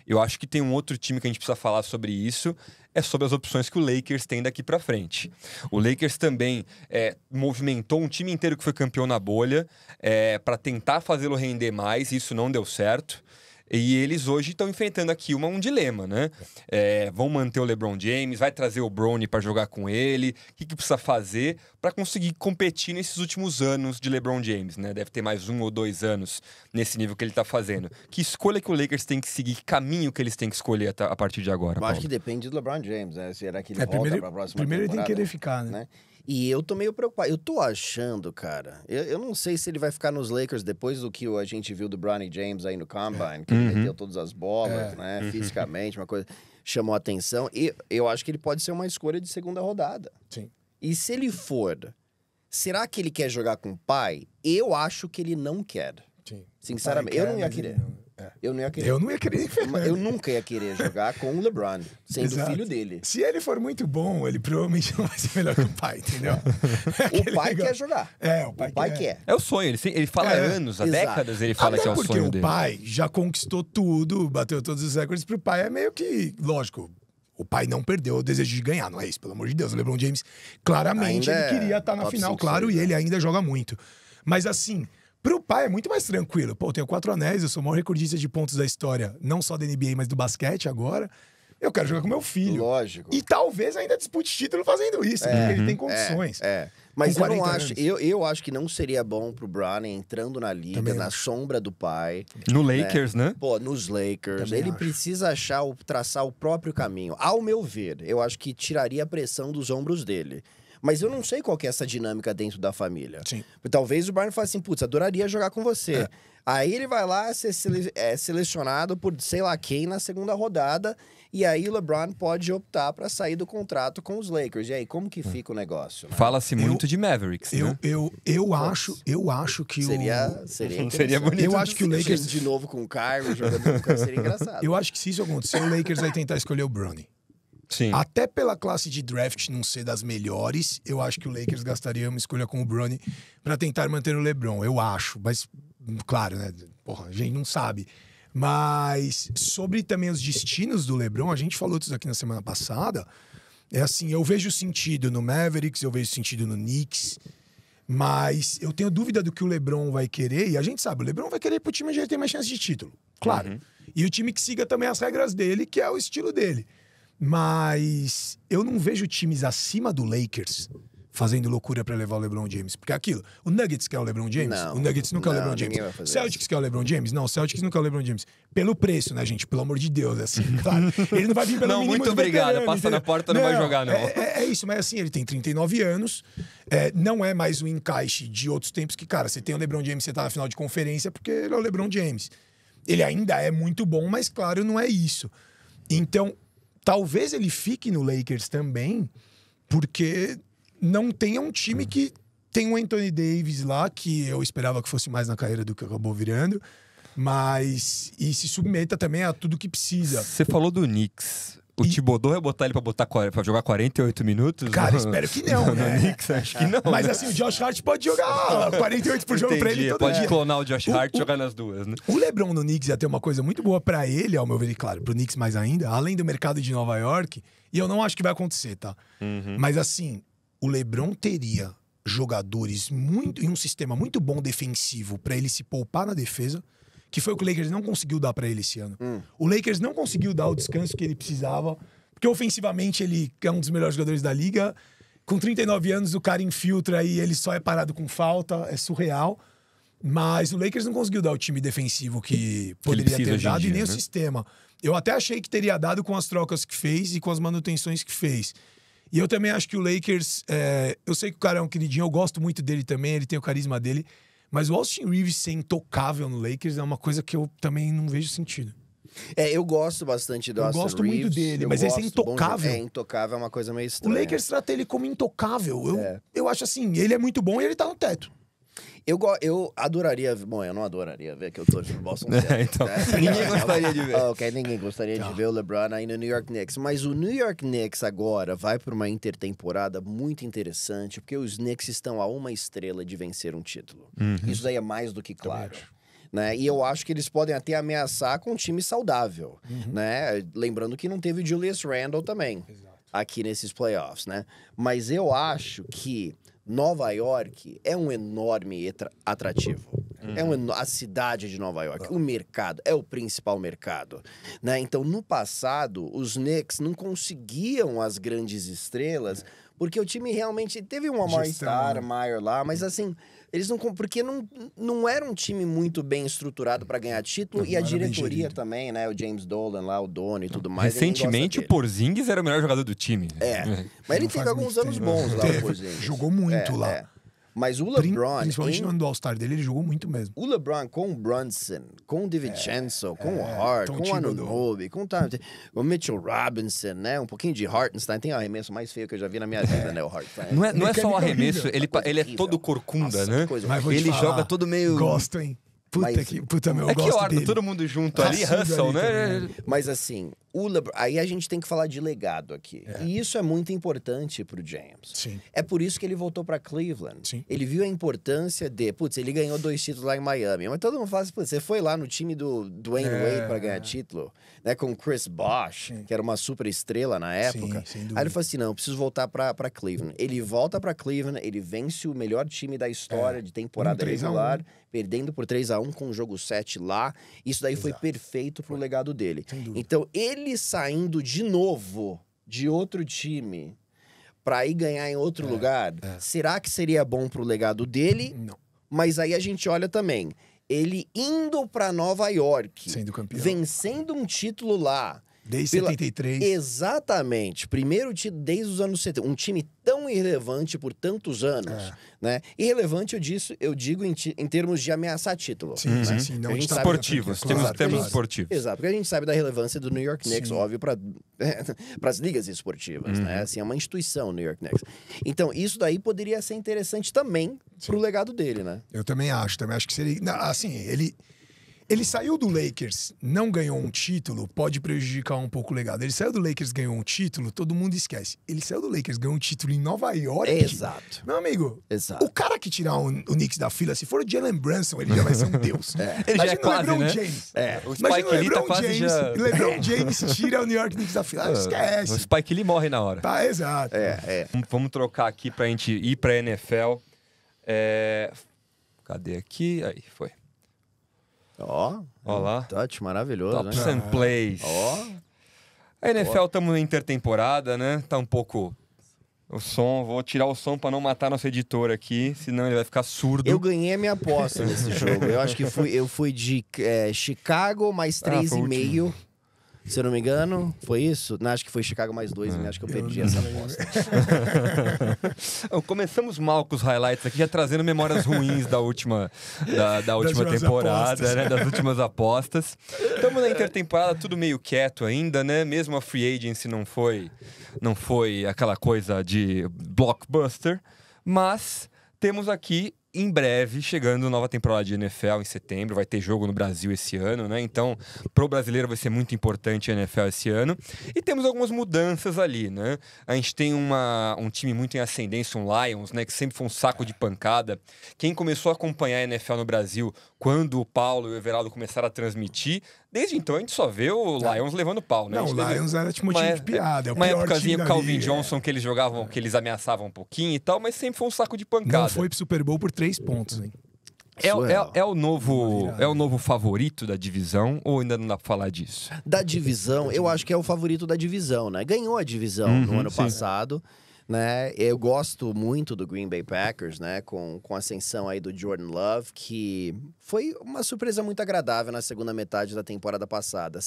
Eu acho que tem um outro time que a gente precisa falar sobre isso, é sobre as opções que o Lakers tem daqui pra frente. O Lakers também movimentou um time inteiro que foi campeão na bolha para tentar fazê-lo render mais, e isso não deu certo. E eles hoje estão enfrentando aqui um dilema, né? Vão manter o LeBron James, vai trazer o Bronny para jogar com ele. O que precisa fazer para conseguir competir nesses últimos anos de LeBron James, né? Deve ter mais 1 ou 2 anos nesse nível que ele está fazendo. Que escolha que o Lakers tem que seguir? Que caminho que eles têm que escolher a partir de agora, Eu acho Paulo? que depende do LeBron James, né? Será que ele volta primeiro, para a próxima primeiro ele tem que temporada? querer ficar, né? E eu tô meio preocupado. Eu tô achando, cara... Eu não sei se ele vai ficar nos Lakers depois do que a gente viu do Bronny James aí no Combine, que ele meteu todas as bolas, né? Fisicamente, uma coisa... Chamou a atenção. E eu acho que ele pode ser uma escolha de segunda rodada. Sim. E se ele for... Será que ele quer jogar com o pai? Eu acho que ele não quer. Sim. Sinceramente, eu não ia querer. Eu não ia querer. Eu não ia querer nem ferrar. Eu nunca ia querer jogar com o LeBron, sendo Exato. filho dele. Se ele for muito bom, ele provavelmente não vai ser melhor que o pai, entendeu? O pai quer jogar. O pai quer. É o sonho, ele fala há anos, há exato. décadas ele fala Até que é o porque sonho o dele. pai já conquistou tudo, bateu todos os recordes pro pai. É meio que, lógico, o pai não perdeu o desejo de ganhar, não é isso? Pelo amor de Deus, o LeBron James, claramente, Ainda ele queria estar na top final, 5, claro, 6, e ele ainda joga muito. Mas assim, pro pai é muito mais tranquilo. Pô, eu tenho 4 anéis, eu sou o maior recordista de pontos da história, não só da NBA, mas do basquete agora. Eu quero jogar com meu filho. Lógico. E talvez ainda dispute título fazendo isso, porque ele tem condições. Mas Com eu não 40 acho. anos. Eu acho que não seria bom pro Bronny entrando na liga, Também na acho. sombra do pai. No Lakers, né? Pô, nos Lakers. Também Ele acho. precisa traçar o próprio caminho. Ao meu ver, eu acho que tiraria a pressão dos ombros dele. Mas eu não sei qual que é essa dinâmica dentro da família. Sim. Talvez o Bronny fale assim, putz, adoraria jogar com você. Aí ele vai lá ser selecionado por sei lá quem na segunda rodada. E aí o LeBron pode optar para sair do contrato com os Lakers. E aí, como que fica o negócio? Né? Fala-se muito de Mavericks, né? Eu acho que Seria Seria bonito. Eu acho que o Lakers... De novo com o Kyrie jogando com seria engraçado. Eu acho que se isso acontecer, o Lakers vai tentar escolher o Bronny. Sim. Até pela classe de draft não ser das melhores, eu acho que o Lakers gastaria uma escolha com o Bronny pra tentar manter o LeBron. Eu acho, mas claro, né? Porra, a gente não sabe. Mas sobre também os destinos do LeBron, a gente falou disso aqui na semana passada. É assim, eu vejo sentido no Mavericks, eu vejo sentido no Knicks, mas eu tenho dúvida do que o LeBron vai querer, e a gente sabe, o LeBron vai querer pro time onde ele tem mais chance de título, claro. E o time que siga também as regras dele, que é o estilo dele. Mas eu não vejo times acima do Lakers fazendo loucura pra levar o LeBron James. Porque é aquilo, o Nuggets quer o LeBron James? Não, O Nuggets não quer o não, LeBron ninguém James. vai fazer Celtics quer o LeBron James? Não, o Celtics não quer o LeBron James. Pelo preço, né, gente? Pelo amor de Deus, assim, claro. Ele não vai vir pelo Não, mínimo muito do obrigado. veterano, Passa na entendeu? porta, não vai jogar, não. É isso, mas assim, ele tem 39 anos. Não é mais um encaixe de outros tempos que, cara, você tem o LeBron James, você tá na final de conferência porque ele é o LeBron James. Ele ainda é muito bom, mas claro, não é isso. Então, talvez ele fique no Lakers também, porque não tenha um time que tem o Anthony Davis lá, que eu esperava que fosse mais na carreira do que acabou virando, mas e se submeta também a tudo que precisa. Você falou do Knicks. O Thibodeau vai botar ele pra jogar 48 minutos? Cara, espero que não, né? No Knicks, acho que não. Mas assim, o Josh Hart pode jogar 48 por jogo pra ele todo Pode dia. clonar o Josh Hart e jogar nas duas, né? O LeBron no Knicks ia ter uma coisa muito boa pra ele, ao meu ver, e claro, pro Knicks mais ainda, além do mercado de Nova York, e eu não acho que vai acontecer, tá? Mas assim, o LeBron teria jogadores em um sistema muito bom defensivo pra ele se poupar na defesa, que foi o que o Lakers não conseguiu dar pra ele esse ano. O Lakers não conseguiu dar o descanso que ele precisava porque ofensivamente ele é um dos melhores jogadores da liga. Com 39 anos, o cara infiltra e ele só é parado com falta, é surreal. Mas o Lakers não conseguiu dar o time defensivo que poderia ter dado e nem o sistema. Eu até achei que teria dado com as trocas que fez e com as manutenções que fez. E eu também acho que o Lakers... eu sei que o cara é um queridinho, eu gosto muito dele também, ele tem o carisma dele. Mas o Austin Reeves ser intocável no Lakers é uma coisa que eu também não vejo sentido. Eu gosto bastante do Austin Reeves. Eu gosto muito dele, mas esse é intocável. Intocável é uma coisa meio estranha. O Lakers trata ele como intocável. Eu acho assim, ele é muito bom e ele tá no teto. Eu adoraria... Bom, eu não adoraria ver que eu torço pro Boston Celtics. Então, ninguém gostaria de ver. Ninguém gostaria de ver o LeBron aí no New York Knicks. Mas o New York Knicks agora vai para uma intertemporada muito interessante, porque os Knicks estão a uma estrela de vencer um título. Isso daí é mais do que claro. Né? E eu acho que eles podem até ameaçar com um time saudável. Né? Lembrando que não teve o Julius Randle também. Aqui nesses playoffs. Né? Mas eu acho que Nova York é um enorme atrativo. A cidade de Nova York, o mercado, é o principal mercado. Né? Então, no passado, os Knicks não conseguiam as grandes estrelas, porque o time realmente teve um Amar Stoudemire lá, mas assim, eles não... Porque não era um time muito bem estruturado para ganhar título, e a diretoria também, né? O James Dolan lá, o Dono e tudo mais. Recentemente, o Porzingis era o melhor jogador do time. Mas ele teve alguns anos bons lá, o Porzingis. Jogou muito lá. Mas o LeBron... Principalmente no ano do All-Star dele, ele jogou muito mesmo. O LeBron com o Brunson, com o DiVincenzo, com o Hart, com o Anunoby, com o Mitchell Robinson, né? Um pouquinho de Hartenstein. Tem o arremesso mais feio que eu já vi na minha vida, né? O Hartenstein. Não é só o arremesso, ele é todo corcunda, né? Ele joga todo meio... Gosto, hein? Puta, meu, eu gosto dele. Todo mundo junto ali, Russell, né? Mas assim, o LeBron, aí a gente tem que falar de legado aqui. E isso é muito importante pro James. Sim. É por isso que ele voltou pra Cleveland. Sim. Ele viu a importância de... ele ganhou 2 títulos lá em Miami. Mas todo mundo fala assim, você foi lá no time do Dwayne Wade pra ganhar título, né? Com o Chris Bosh, que era uma super estrela na época. Aí ele falou assim, não, eu preciso voltar pra Cleveland. Ele volta pra Cleveland, ele vence o melhor time da história de temporada regular, perdendo por 3-1 com o jogo 7 lá. Isso daí foi perfeito pro legado dele. Então, ele saindo de novo de outro time pra ir ganhar em outro lugar, será que seria bom pro legado dele? Não. Mas aí a gente olha também, ele indo pra Nova York, sendo campeão, vencendo um título lá. Desde 73. Exatamente. Primeiro título desde os anos 70. Um time tão irrelevante por tantos anos, né? Irrelevante, eu digo em termos de ameaçar título. Sim, né? sim. Não esportivos. Temos termos esportivos. Exato, porque a gente sabe da relevância do New York Knicks, óbvio, para as ligas esportivas, né? Assim, é uma instituição, o New York Knicks. Então, isso daí poderia ser interessante também pro legado dele, né? Eu também acho que seria... Assim, ele saiu do Lakers, não ganhou um título, pode prejudicar um pouco o legado. Ele saiu do Lakers, ganhou um título, todo mundo esquece. Ele saiu do Lakers, ganhou um título em Nova York. Exato. Meu amigo, exato. O cara que tirar o Knicks da fila, se for o Jalen Brunson, ele já vai ser um deus. Ele já é quase, LeBron né? James. O Spike Lee tá quase já... LeBron James tira o New York Knicks da fila, esquece. O Spike Lee morre na hora. Tá, exato. Vamos trocar aqui pra gente ir pra NFL. Cadê aqui? Aí, foi. Ó lá. Touch maravilhoso, Tops né? and plays. A NFL estamos na intertemporada, né? Tá um pouco... O som, vou tirar o som pra não matar nosso editor aqui, senão ele vai ficar surdo. Eu ganhei a minha aposta nesse jogo. Eu acho que eu fui de Chicago mais 3,5. Se eu não me engano, foi isso? Não, acho que foi Chicago mais 2, acho que eu perdi essa aposta. Começamos mal com os highlights aqui, já trazendo memórias ruins da última temporada, apostas. né? Das últimas apostas. Estamos na intertemporada, tudo meio quieto ainda, né? Mesmo a free agency não foi aquela coisa de blockbuster, mas temos aqui em breve, chegando nova temporada de NFL em setembro, vai ter jogo no Brasil esse ano, né? Então, pro brasileiro vai ser muito importante a NFL esse ano. E temos algumas mudanças ali, né? A gente tem um time muito em ascendência, um Lions, né? Que sempre foi um saco de pancada. Quem começou a acompanhar a NFL no Brasil quando o Paulo e o Everaldo começaram a transmitir, desde então a gente só vê o Lions levando pau, né? Não, o Lions era tipo um time de piada. Uma épocazinha com o Calvin Johnson que eles jogavam, que eles ameaçavam um pouquinho e tal, mas sempre foi um saco de pancada. Não foi pro Super Bowl por 3 pontos, hein? É o novo favorito da divisão ou ainda não dá pra falar disso? Da divisão, eu acho que é o favorito da divisão, né? Ganhou a divisão no ano passado, né? Eu gosto muito do Green Bay Packers, né? Com a ascensão aí do Jordan Love, que foi uma surpresa muito agradável na segunda metade da temporada passada.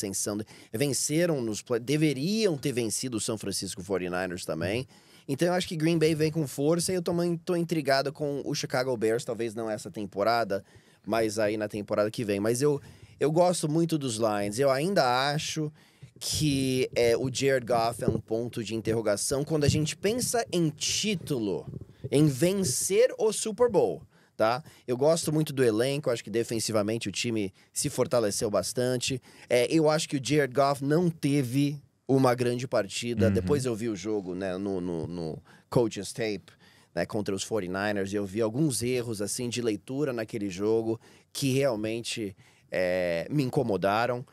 Venceram deveriam ter vencido o San Francisco 49ers também. Então eu acho que Green Bay vem com força e eu também tô intrigado com o Chicago Bears, talvez não essa temporada, mas aí na temporada que vem. Mas eu gosto muito dos Lions. Eu ainda acho que o Jared Goff é um ponto de interrogação quando a gente pensa em título, em vencer o Super Bowl, tá? Eu gosto muito do elenco, acho que defensivamente o time se fortaleceu bastante. Eu acho que o Jared Goff não teve uma grande partida. Depois eu vi o jogo, né, no Coach's Tape, né, contra os 49ers, e eu vi alguns erros assim de leitura naquele jogo que realmente me incomodaram.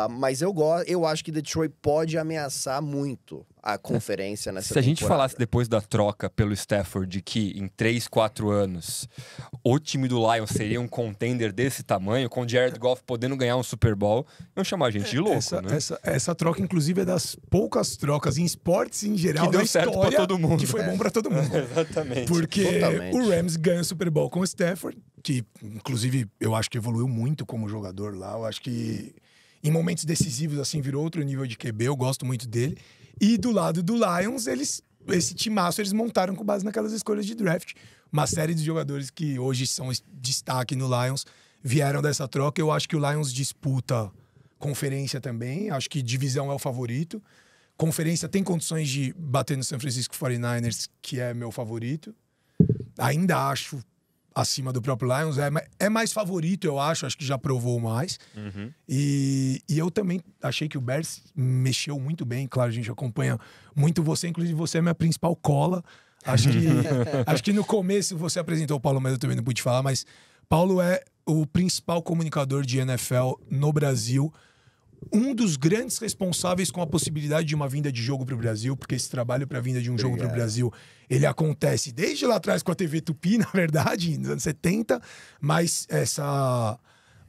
Mas eu acho que Detroit pode ameaçar muito a conferência nessa temporada. Se a gente falasse depois da troca pelo Stafford de que em 3, 4 anos o time do Lions seria um contender desse tamanho, com o Jared Goff podendo ganhar um Super Bowl, iam chamar a gente de louco, né? Essa troca, inclusive, é das poucas trocas em esportes em geral que deu da certo história, pra todo mundo. que foi bom pra todo mundo. Exatamente. Porque Totalmente. o Rams ganha o Super Bowl com o Stafford, que, inclusive, eu acho que evoluiu muito como jogador lá. Eu acho que em momentos decisivos, assim, virou outro nível de QB. Eu gosto muito dele. E do lado do Lions, esse timaço eles montaram com base naquelas escolhas de draft. Uma série de jogadores que hoje são destaque no Lions vieram dessa troca. Eu acho que o Lions disputa conferência também. Acho que divisão é o favorito. Conferência tem condições de bater no San Francisco 49ers, que é meu favorito. Ainda acho acima do próprio Lions. É mais favorito, eu acho que já provou mais. E eu também achei que o Bears mexeu muito bem. Claro, a gente acompanha muito você, inclusive você é minha principal cola. Acho que no começo você apresentou o Paulo, mas eu também não pude falar, mas Paulo é o principal comunicador de NFL no Brasil. Um dos grandes responsáveis com a possibilidade de uma vinda de jogo para o Brasil, porque esse trabalho para a vinda de um jogo para o Brasil, ele acontece desde lá atrás com a TV Tupi, na verdade, nos anos 70, mas essa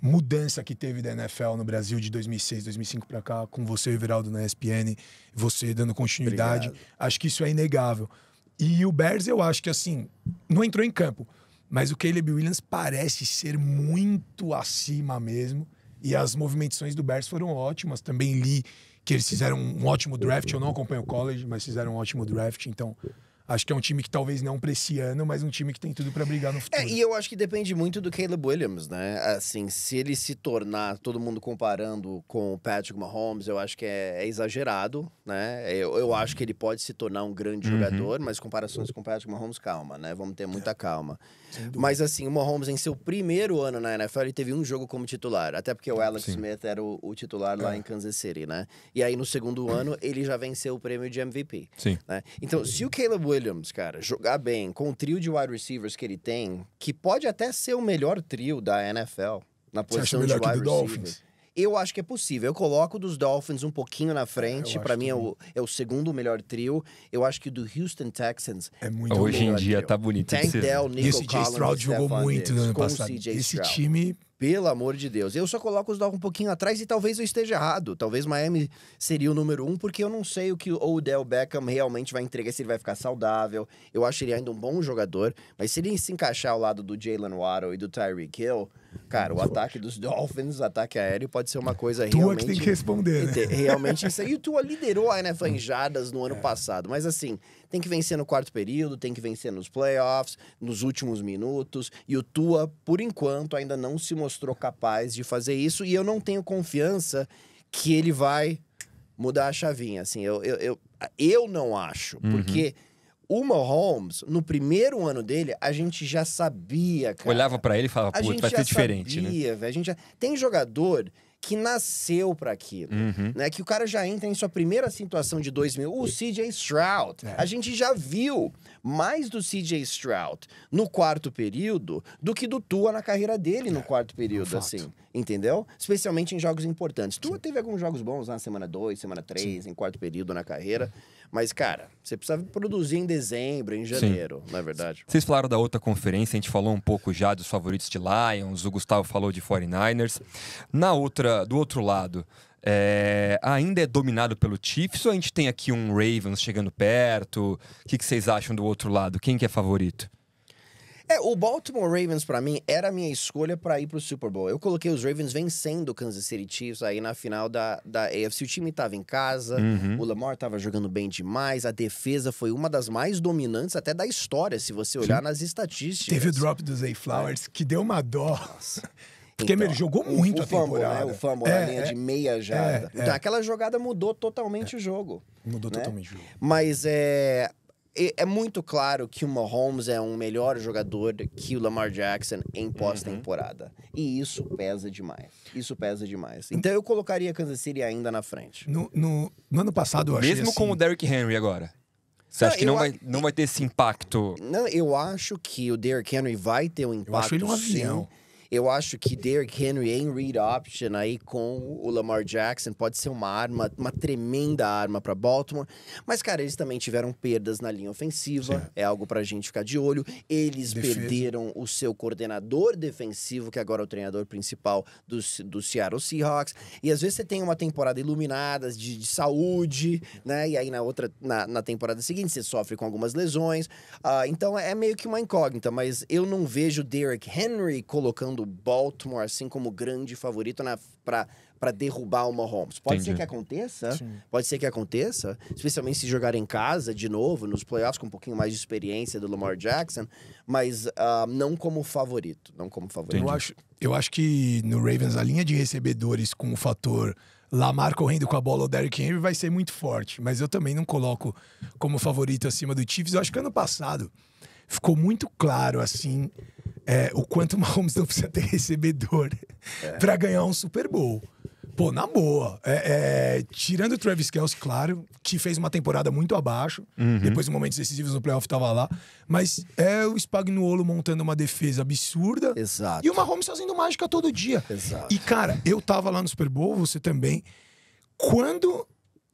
mudança que teve da NFL no Brasil de 2006, 2005 para cá, com você, Everaldo, na ESPN, você dando continuidade, acho que isso é inegável. E o Bears, eu acho que, assim, não entrou em campo, mas o Caleb Williams parece ser muito acima mesmo. E as movimentações do Bears foram ótimas. Também li que eles fizeram um ótimo draft. Eu não acompanho o college, mas fizeram um ótimo draft. Então, acho que é um time que talvez não para esse ano, mas um time que tem tudo para brigar no futuro. E eu acho que depende muito do Caleb Williams, né? Assim, se ele se tornar, todo mundo comparando com o Patrick Mahomes, eu acho que é exagerado, né? Eu acho que ele pode se tornar um grande jogador, mas comparações com o Patrick Mahomes, calma, né? Vamos ter muita calma. Mas assim, o Mahomes, em seu primeiro ano na NFL, ele teve um jogo como titular. Até porque o Alex Smith era o titular lá em Kansas City, né? E aí, no segundo ano, ele já venceu o prêmio de MVP. Sim. Né? Então, se o Caleb Williams, cara, jogar bem com o trio de wide receivers que ele tem, que pode até ser o melhor trio da NFL, na posição de wide receiver. Dolphins? Eu acho que é possível. Eu coloco dos Dolphins um pouquinho na frente. Pra mim é o segundo melhor trio. Eu acho que o do Houston Texans é muito hoje em dia trio. tá bonito. Tank Dell, Nico E o CJ Stroud jogou muito no ano passado. Esse time... Pelo amor de Deus. Eu só coloco os Dolphins um pouquinho atrás e talvez eu esteja errado. Talvez Miami seria o número 1, porque eu não sei o que o Odell Beckham realmente vai entregar, se ele vai ficar saudável. Eu acho ele ainda um bom jogador, mas se ele se encaixar ao lado do Jalen Waddle e do Tyreek Hill, cara, o ataque dos Dolphins, o ataque aéreo, pode ser uma coisa realmente... Tua que tem que responder, né? Realmente isso aí. E o Tua liderou a NFL em jardas no ano passado, mas assim... Tem que vencer no quarto período, tem que vencer nos playoffs, nos últimos minutos. E o Tua, por enquanto, ainda não se mostrou capaz de fazer isso. E eu não tenho confiança que ele vai mudar a chavinha. Assim, eu não acho. Porque o Mahomes, no primeiro ano dele, a gente já sabia, cara. Olhava pra ele e falava, putz, vai ser diferente, né? Véio, tem jogador que nasceu para aquilo, né? Que o cara já entra em sua primeira situação de 2000. O CJ Stroud, a gente já viu mais do CJ Stroud no quarto período do que do Tua na carreira dele no quarto período, assim. entendeu? Especialmente em jogos importantes. Tua teve alguns jogos bons na semana 2, semana 3, em quarto período na carreira. Mas, cara, você precisa produzir em dezembro, em janeiro, não é verdade? Vocês falaram da outra conferência, a gente falou um pouco já dos favoritos de Lions, o Gustavo falou de 49ers. Do outro lado, ainda é dominado pelo Chiefs ou a gente tem aqui um Ravens chegando perto? O que vocês acham do outro lado? Quem que é favorito? O Baltimore Ravens, pra mim, era a minha escolha pra ir pro Super Bowl. Eu coloquei os Ravens vencendo o Kansas City Chiefs aí na final da AFC. O time tava em casa, o Lamar tava jogando bem demais, a defesa foi uma das mais dominantes até da história, se você olhar nas estatísticas. Teve o drop do Zay Flowers, que deu uma dó. Nossa. Porque ele jogou muito a fumble, temporada. Né? O fumble na linha de meia jarda. Então, aquela jogada mudou totalmente o jogo. Mudou totalmente o jogo. Mas é muito claro que o Mahomes é um melhor jogador que o Lamar Jackson em pós-temporada. E isso pesa demais. Então eu colocaria Kansas City ainda na frente. No ano passado, eu achei Mesmo assim... com o Derrick Henry agora? Você acha que não vai ter esse impacto? Não, eu acho que o Derrick Henry vai ter um impacto, eu acho ele um avião. Eu acho que Derrick Henry em read option aí com o Lamar Jackson pode ser uma arma, uma tremenda arma para Baltimore. Mas, cara, eles também tiveram perdas na linha ofensiva. Sim. É algo pra gente ficar de olho. Eles perderam o seu coordenador defensivo, que agora é o treinador principal do Seattle Seahawks. E às vezes você tem uma temporada iluminada de saúde, né? E aí na temporada seguinte você sofre com algumas lesões. Então é meio que uma incógnita. Mas eu não vejo Derrick Henry colocando Baltimore assim como grande favorito para derrubar o Mahomes. Pode ser que aconteça, especialmente se jogar em casa de novo, nos playoffs com um pouquinho mais de experiência do Lamar Jackson, mas não como favorito. Eu acho que no Ravens a linha de recebedores com o fator Lamar correndo com a bola ou Derrick Henry vai ser muito forte, mas eu também não coloco como favorito acima do Chiefs. Eu acho que ano passado ficou muito claro assim o quanto o Mahomes não precisa ter recebedor pra ganhar um Super Bowl. Pô, na boa. Tirando o Travis Kelce, claro, que fez uma temporada muito abaixo. Depois de momentos decisivos no playoff tava lá. Mas o Spagnuolo montando uma defesa absurda. Exato. E o Mahomes fazendo mágica todo dia. Exato. E, cara, eu tava lá no Super Bowl, você também. Quando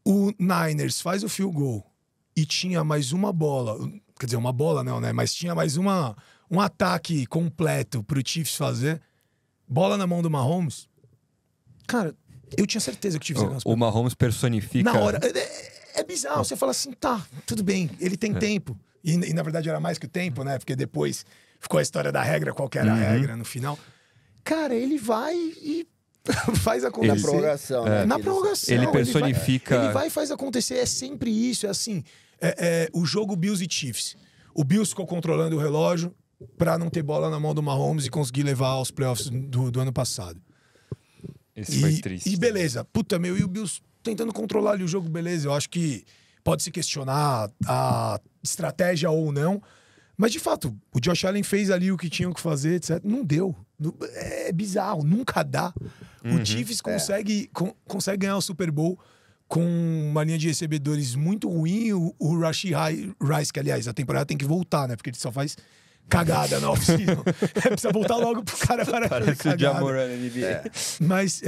o Niners faz o field goal e tinha mais uma bola... Quer dizer, uma bola não, né? Mas tinha mais um ataque completo pro Chiefs fazer. Bola na mão do Mahomes. Cara, eu tinha certeza que o Chiefs ia ganhar. O Mahomes personifica... Na hora. É bizarro. Você fala assim, tá, tudo bem. Ele tem tempo. E na verdade era mais que o tempo, né? Porque depois ficou a história da regra, qual que era a regra no final. Cara, ele vai e faz acontecer. Na prorrogação, né? Na prorrogação. Ele personifica... Ele vai e faz acontecer. É sempre isso. É assim... o jogo Bills e Chiefs. O Bills ficou controlando o relógio pra não ter bola na mão do Mahomes e conseguir levar aos playoffs do ano passado. Esse foi triste. E beleza. Puta, e o Bills tentando controlar ali o jogo, beleza. Eu acho que pode se questionar a estratégia ou não. Mas, de fato, o Josh Allen fez ali o que tinha que fazer, etc. Não deu. É bizarro. Nunca dá. O Chiefs consegue ganhar o Super Bowl com uma linha de recebedores muito ruim, o Rashee Rice, que aliás, a temporada tem que voltar, né? Porque ele só faz cagada na off-season. Precisa voltar logo pro cara para fazer cagada. Jamoran, Mas,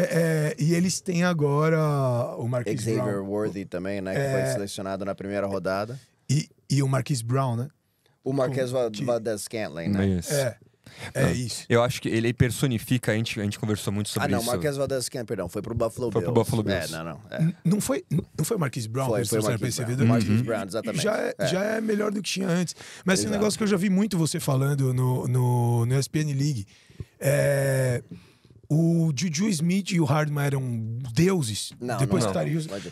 e eles têm agora o Marquise Brown. Xavier Worthy também, né? Que foi selecionado na primeira rodada. E o Marquise Brown, né? O Marquez Valdes-Scantling, né? Isso. Isso. Eu acho que ele personifica, a gente conversou muito sobre isso. Marquez Valdes-Scantling, perdão, foi pro Buffalo Bills. Foi pro Buffalo Bills. Não foi o Marquise Brown? Foi o Marquise Brown, exatamente. Já é melhor do que tinha antes. Mas esse negócio que eu já vi muito você falando no ESPN League. O Juju Smith e o Hardman eram deuses. Depois que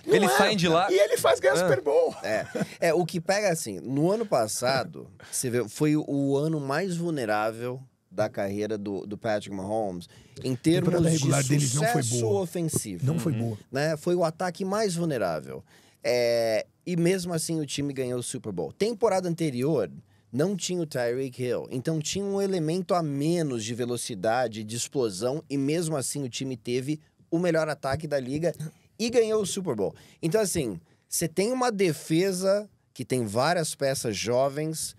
eles saem de lá. E ele faz ganhar Super Bowl. O que pega assim, no ano passado, você vê, foi o ano mais vulnerável da carreira do Patrick Mahomes em termos de sucesso não foi boa. ofensivo. Não foi boa. Né? Foi o ataque mais vulnerável. E mesmo assim o time ganhou o Super Bowl. Temporada anterior... não tinha o Tyreek Hill. Então tinha um elemento a menos de velocidade, de explosão, e mesmo assim o time teve o melhor ataque da liga e ganhou o Super Bowl. Então, assim, você tem uma defesa que tem várias peças jovens,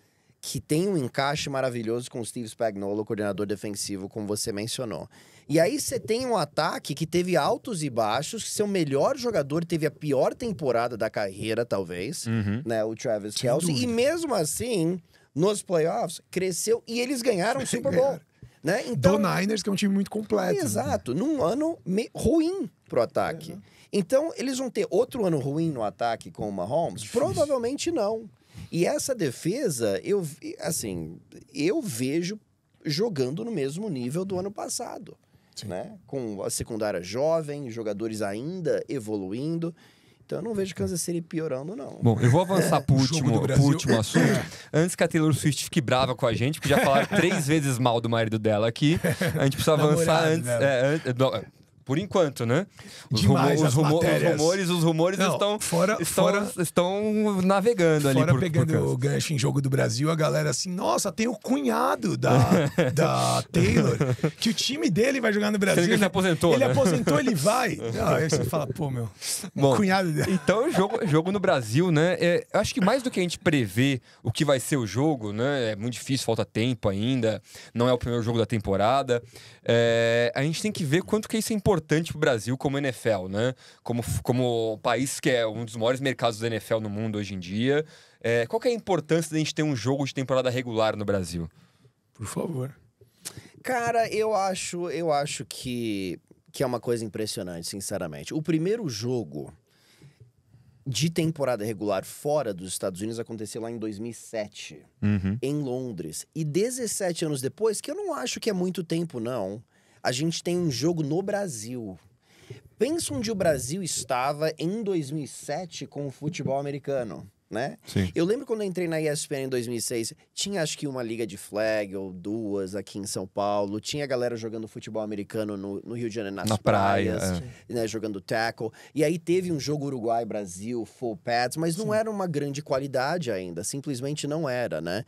que tem um encaixe maravilhoso com o Steve Spagnuolo, coordenador defensivo, como você mencionou. E aí você tem um ataque que teve altos e baixos, que seu melhor jogador teve a pior temporada da carreira, talvez, né, o Travis Kelce. E mesmo assim, nos playoffs, cresceu e eles ganharam o Super Bowl. Né? Então, do Niners, que é um time muito completo. Exato, num ano ruim pro ataque. Então, eles vão ter outro ano ruim no ataque com o Mahomes? Provavelmente não. E essa defesa, eu vejo jogando no mesmo nível do ano passado. Né? Com a secundária jovem, jogadores ainda evoluindo. Então eu não vejo Kansas City piorando, não. Bom, eu vou avançar pro último assunto. Antes que a Taylor Swift fique brava com a gente, porque já falaram 3 vezes mal do marido dela aqui. A gente precisa avançar antes. Por enquanto, né? Os rumores não, estão navegando ali. Fora pegando o gancho em Jogo do Brasil, a galera assim, nossa, tem o cunhado da Taylor, que o time dele vai jogar no Brasil. Ele aposentou, Ele aposentou, ele vai. Não, aí você fala, pô, meu, bom, cunhado dele. Então, jogo no Brasil, né? Eu acho que mais do que a gente prever o que vai ser o jogo, né? É muito difícil, falta tempo ainda. Não é o primeiro jogo da temporada. A gente tem que ver quanto que isso é importante para o Brasil como NFL, né? Como país que é um dos maiores mercados da NFL no mundo hoje em dia. Qual que é a importância da gente ter um jogo de temporada regular no Brasil? Por favor. Cara, eu acho que é uma coisa impressionante, sinceramente. O primeiro jogo de temporada regular fora dos Estados Unidos aconteceu lá em 2007, em Londres. E 17 anos depois, que eu não acho que é muito tempo, não, a gente tem um jogo no Brasil. Pensa onde o Brasil estava em 2007 com o futebol americano, né? Sim. Eu lembro quando eu entrei na ESPN em 2006, tinha acho que uma liga de flag ou 2 aqui em São Paulo, tinha galera jogando futebol americano no Rio de Janeiro, nas praias, né, jogando tackle. E aí teve um jogo Uruguai-Brasil, full pads, mas não era uma grande qualidade ainda, simplesmente não era, né?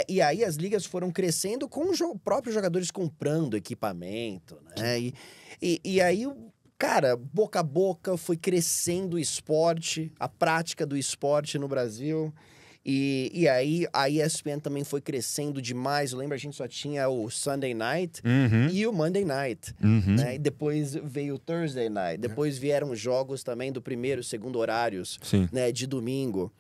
E aí as ligas foram crescendo com os próprios jogadores comprando equipamento, né? E aí... Cara, boca a boca foi crescendo o esporte, a prática do esporte no Brasil. E aí a ESPN também foi crescendo demais. Eu lembro, a gente só tinha o Sunday Night e o Monday Night. Né? E depois veio o Thursday Night. Depois vieram jogos também do primeiro e segundo horários, né, de domingo.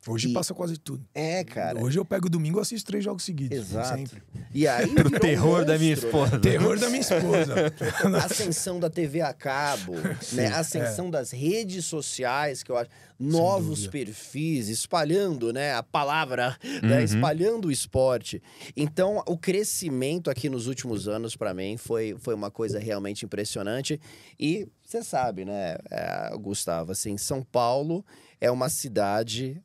Hoje passa quase tudo. Cara. Hoje eu pego domingo e assisto 3 jogos seguidos. Exato. Sempre. E aí Pro terror da minha esposa. Né? Terror da minha esposa. A ascensão da TV a cabo, né? A ascensão das redes sociais, que eu acho... Novos perfis, espalhando, né, a palavra, né, espalhando o esporte. Então, o crescimento aqui nos últimos anos, para mim, foi uma coisa realmente impressionante. E você sabe, né, Gustavo, assim, São Paulo é uma cidade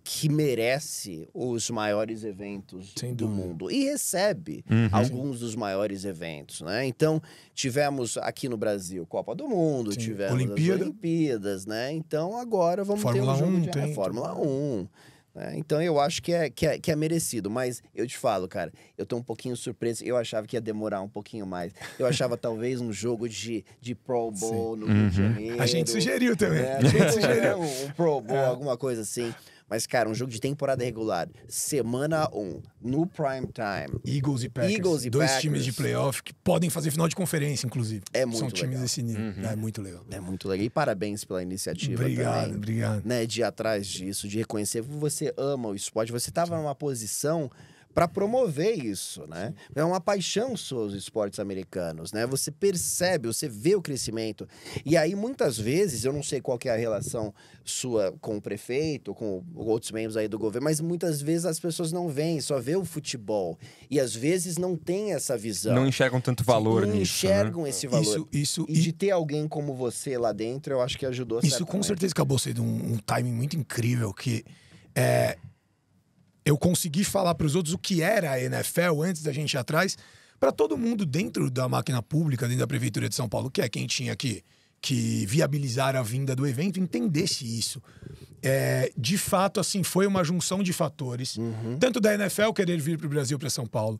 que merece os maiores eventos do mundo. E recebe alguns dos maiores eventos, né? Então, tivemos aqui no Brasil Copa do Mundo, tivemos as Olimpíadas, né? Então, agora vamos ter um jogo de Fórmula 1. Né? Então, eu acho que é merecido. Mas, eu te falo, cara, eu tô um pouquinho surpreso. Eu achava que ia demorar um pouquinho mais. Eu achava, talvez, um jogo de Pro Bowl no Rio de Janeiro. A gente sugeriu também. A gente sugeriu. Um Pro Bowl, alguma coisa assim. Mas, cara, um jogo de temporada regular, semana 1, no prime time. Eagles e Packers. Dois times de playoff que podem fazer final de conferência, inclusive. É muito São times legal. Desse nível. É muito legal. É muito legal. E parabéns pela iniciativa também. Obrigado. Né, de ir atrás disso, de reconhecer que você ama o esporte. Você estava numa posição para promover isso, né? É uma paixão sua os esportes americanos, né? Você percebe, você vê o crescimento. E aí, muitas vezes, eu não sei qual que é a relação sua com o prefeito, com outros membros aí do governo, mas muitas vezes as pessoas não veem, só vê o futebol. E às vezes não tem essa visão. Não enxergam tanto valor nisso. Não enxergam, né, esse valor. Isso, e de ter alguém como você lá dentro, eu acho que ajudou certamente. Isso com certeza acabou sendo um timing muito incrível, que eu consegui falar para os outros o que era a NFL antes da gente ir atrás, para todo mundo dentro da máquina pública, dentro da Prefeitura de São Paulo, que é quem tinha que viabilizar a vinda do evento, entendesse isso. De fato, assim, foi uma junção de fatores, tanto da NFL querer vir para o Brasil, para São Paulo,